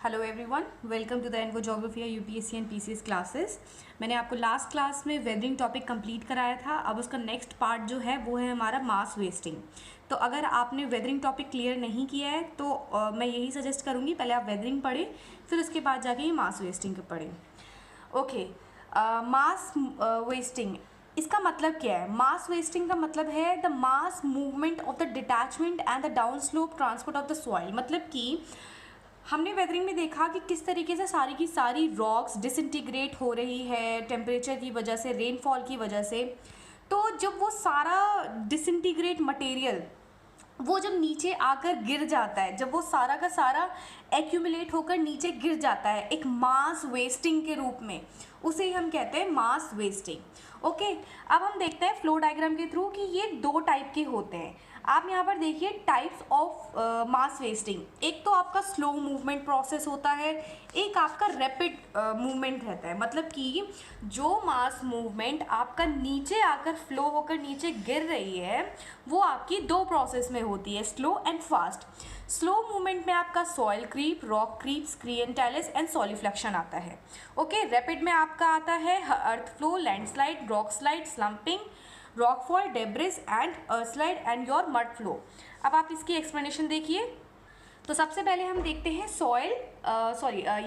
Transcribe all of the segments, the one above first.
Hello everyone, welcome to the एनगो geography UPSC and PCS classes. मैंने आपको last class में वेदरिंग टॉपिक कंप्लीट कराया था। अब उसका नेक्स्ट पार्ट जो है वो है हमारा मास वेस्टिंग। तो अगर आपने वेदरिंग टॉपिक क्लियर नहीं किया है तो मैं यही सजेस्ट करूँगी, पहले आप वेदरिंग पढ़ें, फिर उसके बाद जाके ये मास वेस्टिंग पढ़ें। ओके, मास वेस्टिंग इसका मतलब क्या है? मास वेस्टिंग का मतलब है the mass movement of the detachment and the down slope transport of the soil. मतलब कि हमने वेदरिंग में देखा कि किस तरीके से सारी की सारी रॉक्स डिसइंटीग्रेट हो रही है टेम्परेचर की वजह से, रेनफॉल की वजह से। तो जब वो सारा डिसइंटीग्रेट मटेरियल वो जब नीचे आकर गिर जाता है, जब वो सारा का सारा एक्यूमुलेट होकर नीचे गिर जाता है एक मास वेस्टिंग के रूप में, उसे ही हम कहते हैं मास वेस्टिंग। ओके, अब हम देखते हैं फ्लो डायग्राम के थ्रू कि ये दो टाइप के होते हैं। आप यहाँ पर देखिए टाइप्स ऑफ मास वेस्टिंग। एक तो आपका स्लो मूवमेंट प्रोसेस होता है, एक आपका रैपिड मूवमेंट रहता है। मतलब कि जो मास मूवमेंट आपका नीचे आकर फ्लो होकर नीचे गिर रही है वो आपकी दो प्रोसेस में होती है, slow and fast. Slow movement में आपका सॉइल क्रीप, रॉक क्रीप, स्क्रीएंटाइलिस एंड सॉलिफ्लेक्शन आता है। ओके, रैपिड में आपका आता है earth flow, landslide, rock slide, slumping, rockfall, debris and earth slide and your mud flow. अब आप इसकी एक्सप्लेनेशन देखिए। तो सबसे पहले हम देखते हैं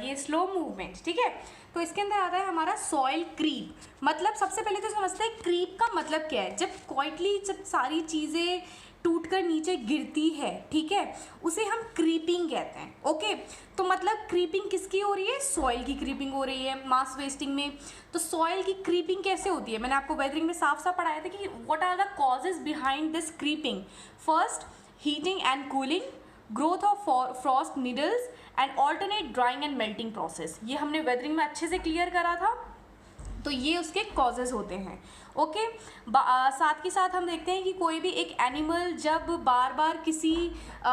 ये स्लो मूवमेंट। ठीक है, तो इसके अंदर आता है हमारा सॉइल क्रीप। मतलब सबसे पहले तो समझते हैं क्रीप का मतलब क्या है। जब क्वाइटली जब सारी चीज़ें टूटकर नीचे गिरती है, ठीक है, उसे हम क्रीपिंग कहते हैं। ओके, तो मतलब क्रीपिंग किसकी हो रही है? सॉइल की क्रीपिंग हो रही है मास वेस्टिंग में। तो सॉइल की क्रीपिंग कैसे होती है? मैंने आपको वेदरिंग में साफ साफ पढ़ाया था कि what are the causes behind this creeping. First, heating and cooling, growth of frost needles and alternate drying and melting process. ये हमने वेदरिंग में अच्छे से क्लियर करा था। तो ये उसके कॉजेज होते हैं। ओके, साथ के साथ हम देखते हैं कि कोई भी एक एनिमल जब बार बार किसी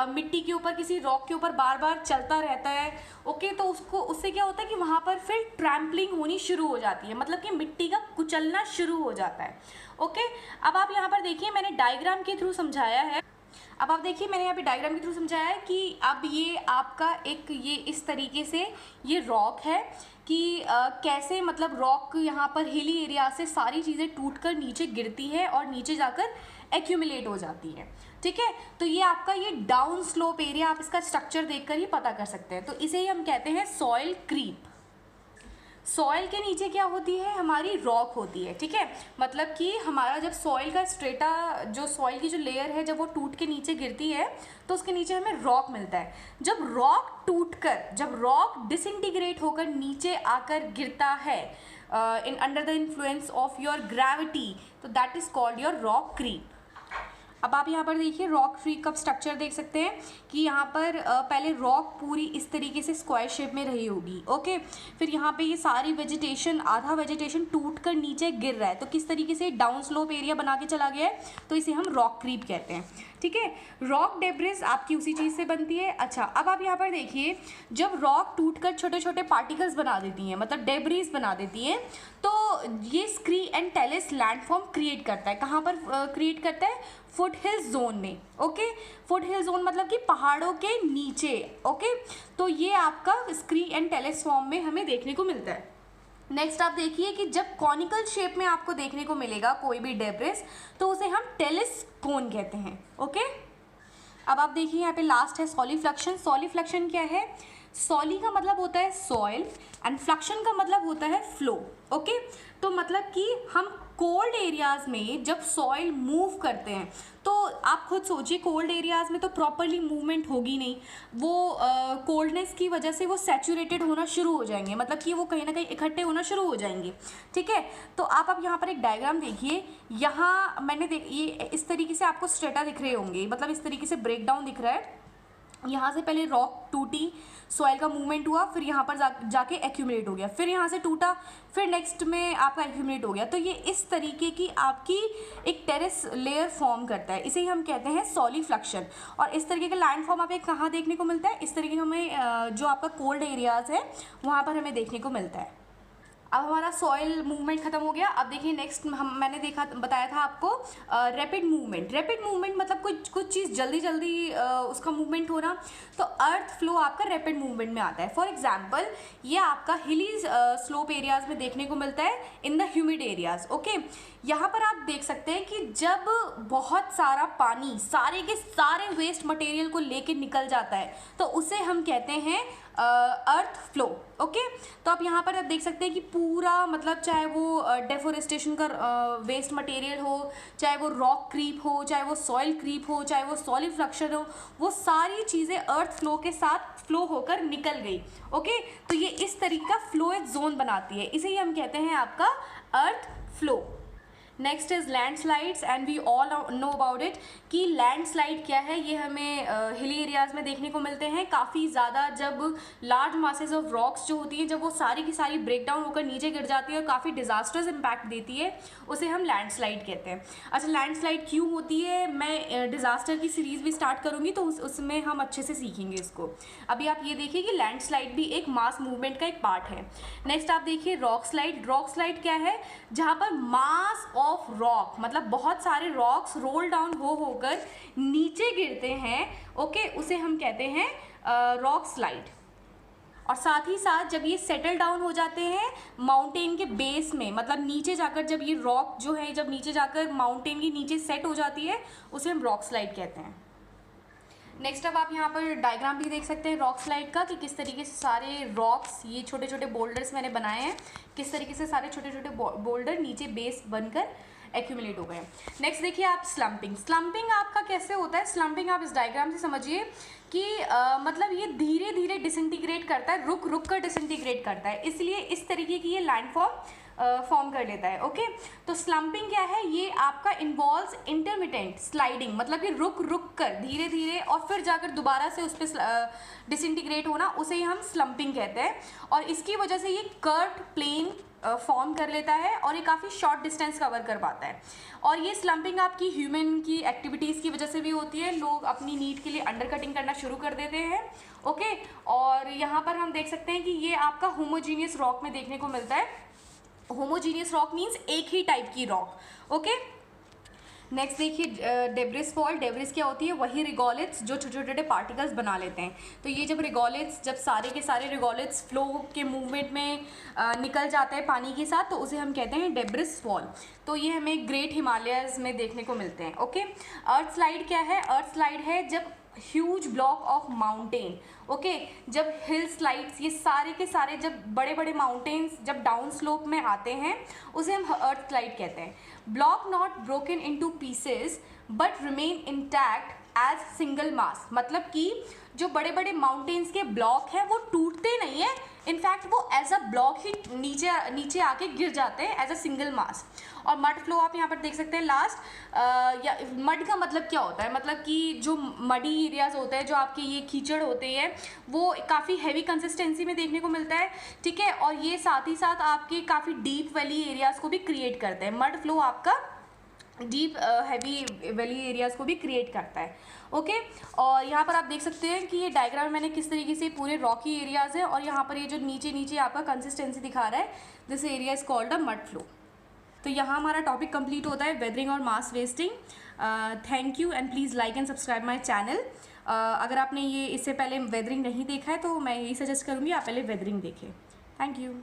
मिट्टी के ऊपर, किसी रॉक के ऊपर बार बार चलता रहता है, ओके, तो उससे क्या होता है कि वहाँ पर फिर ट्रैम्पलिंग होनी शुरू हो जाती है। मतलब कि मिट्टी का कुचलना शुरू हो जाता है। ओके, अब आप यहाँ पर देखिए, मैंने डायग्राम के थ्रू समझाया है। अब आप देखिए, मैंने यहाँ पे डायग्राम के थ्रू समझाया है कि अब ये आपका एक ये इस तरीके से ये रॉक है कि कैसे मतलब रॉक यहाँ पर हिली एरिया से सारी चीज़ें टूटकर नीचे गिरती है और नीचे जाकर एक्यूमुलेट हो जाती है। ठीक है, तो ये आपका ये डाउन स्लोप एरिया, आप इसका स्ट्रक्चर देखकर ही पता कर सकते हैं। तो इसे ही हम कहते हैं सॉइल क्रीप। सॉइल के नीचे क्या होती है? हमारी रॉक होती है। ठीक है, मतलब कि हमारा जब सॉइल का स्ट्रेटा, जो सॉइल की जो लेयर है, जब वो टूट के नीचे गिरती है तो उसके नीचे हमें रॉक मिलता है। जब रॉक डिसइंटीग्रेट होकर नीचे आकर गिरता है in under the influence of your gravity, तो that is called your rock creep. अब आप यहाँ पर देखिए रॉक क्रीप का स्ट्रक्चर देख सकते हैं कि यहाँ पर पहले रॉक पूरी इस तरीके से स्क्वायर शेप में रही होगी। ओके, फिर यहाँ पे ये सारी वेजिटेशन, आधा वेजिटेशन टूट कर नीचे गिर रहा है, तो किस तरीके से डाउन स्लोप एरिया बना के चला गया है, तो इसे हम रॉक क्रीप कहते हैं। ठीक है, रॉक डेब्रिस आपकी उसी चीज़ से बनती है। अच्छा, अब आप यहाँ पर देखिए, जब रॉक टूटकर छोटे छोटे पार्टिकल्स बना देती हैं, मतलब डेब्रिस बना देती हैं, तो ये स्क्रीएंटाइलिस लैंडफॉर्म क्रिएट करता है। कहाँ पर क्रिएट करता है? फुट हिल्स जोन में। ओके, फुट हिल जोन मतलब कि पहाड़ों के नीचे। ओके, तो ये आपका स्क्रीएंटाइलिस फॉर्म में हमें देखने को मिलता है। नेक्स्ट आप देखिए कि जब कॉनिकल शेप में आपको देखने को मिलेगा कोई भी डेब्रिस, तो उसे हम टेलिस कोन कहते हैं। ओके, अब आप देखिए यहाँ पे लास्ट है सॉलिफ्लेक्शन। सॉलिफ्लेक्शन क्या है? सॉली का मतलब होता है सॉइल एंड फ्लक्शन का मतलब होता है फ्लो। ओके, तो मतलब कि हम कोल्ड एरियाज़ में जब सॉइल मूव करते हैं, तो आप खुद सोचिए कोल्ड एरियाज़ में तो प्रॉपरली मूवमेंट होगी नहीं, वो कोल्डनेस की वजह से वो सैचुरेटेड होना शुरू हो जाएंगे, मतलब कि वो कहीं ना कहीं इकट्ठे होना शुरू हो जाएंगे। ठीक है, तो आप अब यहाँ पर एक डायग्राम देखिए। यहाँ मैंने ये इस तरीके से आपको स्ट्रेटा दिख रहे होंगे, मतलब इस तरीके से ब्रेक डाउन दिख रहा है। यहाँ से पहले रॉक टूटी, सॉइल का मूवमेंट हुआ, फिर यहाँ पर जाके एक्यूमुलेट हो गया, फिर यहाँ से टूटा, फिर नेक्स्ट में आपका एक्यूमुलेट हो गया। तो ये इस तरीके की आपकी एक टेरेस लेयर फॉर्म करता है, इसे ही हम कहते हैं सॉलिफ्लेक्शन। और इस तरीके का लैंड फॉर्म आपको कहाँ देखने को मिलता है? इस तरीके का हमें जो आपका कोल्ड एरियाज़ है वहाँ पर हमें देखने को मिलता है। अब हमारा सॉइल मूवमेंट खत्म हो गया। अब देखिए नेक्स्ट मैंने बताया था आपको रैपिड मूवमेंट। रैपिड मूवमेंट मतलब कुछ चीज़ जल्दी जल्दी उसका मूवमेंट होना, तो अर्थ फ्लो आपका रैपिड मूवमेंट में आता है। फॉर एग्जांपल ये आपका हिली स्लोप एरियाज में देखने को मिलता है in the humid areas. Okay, यहाँ पर आप देख सकते हैं कि जब बहुत सारा पानी सारे के सारे वेस्ट मटेरियल को लेके निकल जाता है तो उसे हम कहते हैं अर्थ फ्लो। ओके, तो आप यहाँ पर आप देख सकते हैं कि पूरा मतलब चाहे वो डेफोरेस्टेशन का वेस्ट मटेरियल हो, चाहे वो रॉक क्रीप हो, चाहे वो सॉइल क्रीप हो, चाहे वो सॉइल फ्लक्शन हो, वो सारी चीज़ें अर्थ फ्लो के साथ फ्लो होकर निकल गई। ओके, तो ये इस तरीके का फ्लोएज जोन बनाती है, इसे ही हम कहते हैं आपका earth flow. Next is landslides and we all know about it कि लैंडस्लाइड क्या है। ये हमें हिली एरियाज़ में देखने को मिलते हैं काफ़ी ज़्यादा, जब लार्ज मासेस ऑफ रॉक्स जो होती हैं जब वो सारी की सारी ब्रेक डाउन होकर नीचे गिर जाती है और काफ़ी डिजास्टर्स इम्पैक्ट देती है, उसे हम लैंडस्लाइड कहते हैं। अच्छा, लैंडस्लाइड क्यों होती है, मैं डिज़ास्टर की सीरीज़ भी स्टार्ट करूँगी तो उसमें हम अच्छे से सीखेंगे इसको। अभी आप ये देखिए कि लैंडस्लाइड भी एक मास मूवमेंट का एक पार्ट है। नेक्स्ट आप देखिए रॉक स्लाइड। रॉक स्लाइड क्या है, जहाँ पर मास ऑफ रॉक मतलब बहुत सारे रॉक्स रोल डाउन होकर नीचे गिरते हैं। ओके, उसे हम कहते हैं रॉक स्लाइड। और साथ ही साथ जब ये सेटल डाउन हो जाते हैं माउंटेन के बेस में, मतलब नीचे जाकर जब ये रॉक जो है जब नीचे जाकर माउंटेन के नीचे सेट हो जाती है, उसे हम रॉक स्लाइड कहते हैं। नेक्स्ट अब आप यहाँ पर डायग्राम भी देख सकते हैं रॉक स्लाइड का कि किस तरीके से सारे रॉक्स, ये छोटे छोटे बोल्डर्स मैंने बनाए हैं, किस तरीके से सारे छोटे छोटे बोल्डर नीचे बेस बनकर एक्यूमुलेट हो गए। नेक्स्ट देखिए आप स्लम्पिंग। स्लम्पिंग आपका कैसे होता है, स्लम्पिंग आप इस डायग्राम से समझिए कि मतलब ये धीरे धीरे डिसइंटीग्रेट करता है, रुक रुक कर डिसइंटीग्रेट करता है, इसलिए इस तरीके की ये लैंडफॉर्म फॉर्म कर लेता है। ओके, तो स्लम्पिंग क्या है, ये आपका इन्वॉल्व्स इंटरमिटेंट स्लाइडिंग, मतलब कि रुक रुक कर धीरे धीरे और फिर जाकर दोबारा से उस पर डिसइंटीग्रेट होना, उसे ही हम स्लम्पिंग कहते हैं। और इसकी वजह से ये कर्व्ड प्लेन फॉर्म कर लेता है और ये काफ़ी शॉर्ट डिस्टेंस कवर कर पाता है। और ये स्लम्पिंग आपकी ह्यूमन की एक्टिविटीज़ की वजह से भी होती है, लोग अपनी नीड के लिए अंडर कटिंग करना शुरू कर देते हैं। ओके, और यहाँ पर हम देख सकते हैं कि ये आपका होमोजीनियस रॉक में देखने को मिलता है। होमोजीनियस रॉक मीन्स एक ही टाइप की रॉक। ओके, नेक्स्ट देखिए डेब्रिस फॉल। डेब्रिस क्या होती है, वही रिगोलिट्स जो छोटे छोटे पार्टिकल्स बना लेते हैं। तो ये जब रिगोलिट्स, जब सारे के सारे रिगोलिट्स फ्लो के मूवमेंट में निकल जाते हैं पानी के साथ, तो उसे हम कहते हैं डेब्रिस फॉल। तो ये हमें ग्रेट हिमालयस में देखने को मिलते हैं। ओके, अर्थ स्लाइड क्या है, अर्थ स्लाइड है जब huge block of mountain, okay, जब हिल स्लाइड्स, ये सारे के सारे जब बड़े बड़े माउंटेन्स जब डाउन स्लोप में आते हैं, उसे हम अर्थ स्लाइड कहते हैं। Block not broken into pieces but remain intact as single mass, मतलब कि जो बड़े बड़े माउंटेन्स के ब्लॉक हैं वो टूटते नहीं है, इनफैक्ट वो एज अ ब्लॉक ही नीचे आके गिर जाते हैं एज अ सिंगल मास। और मड फ्लो आप यहाँ पर देख सकते हैं लास्ट। या मड का मतलब क्या होता है, मतलब कि जो मडी एरियाज होते हैं, जो आपके ये कीचड़ होते हैं, वो काफ़ी हैवी कंसिस्टेंसी में देखने को मिलता है। ठीक है, और ये साथ ही साथ आपके काफ़ी डीप वैली एरियाज़ को भी क्रिएट करते हैं। मड फ्लो आपका डीप हैवी वैली एरियाज़ को भी क्रिएट करता है। ओके, और यहाँ पर आप देख सकते हैं कि ये डायग्राम में मैंने किस तरीके से पूरे रॉकी एरियाज़ है, और यहाँ पर ये जो नीचे नीचे आपका कंसिस्टेंसी दिखा रहा है, this area is called a mud flow. तो यहाँ हमारा टॉपिक कंप्लीट होता है वेदरिंग और mass wasting. Thank you and please like and subscribe my channel. अगर आपने ये इससे पहले वेदरिंग नहीं देखा है तो मैं यही सजेस्ट करूँगी आप पहले वेदरिंग देखें। Thank you.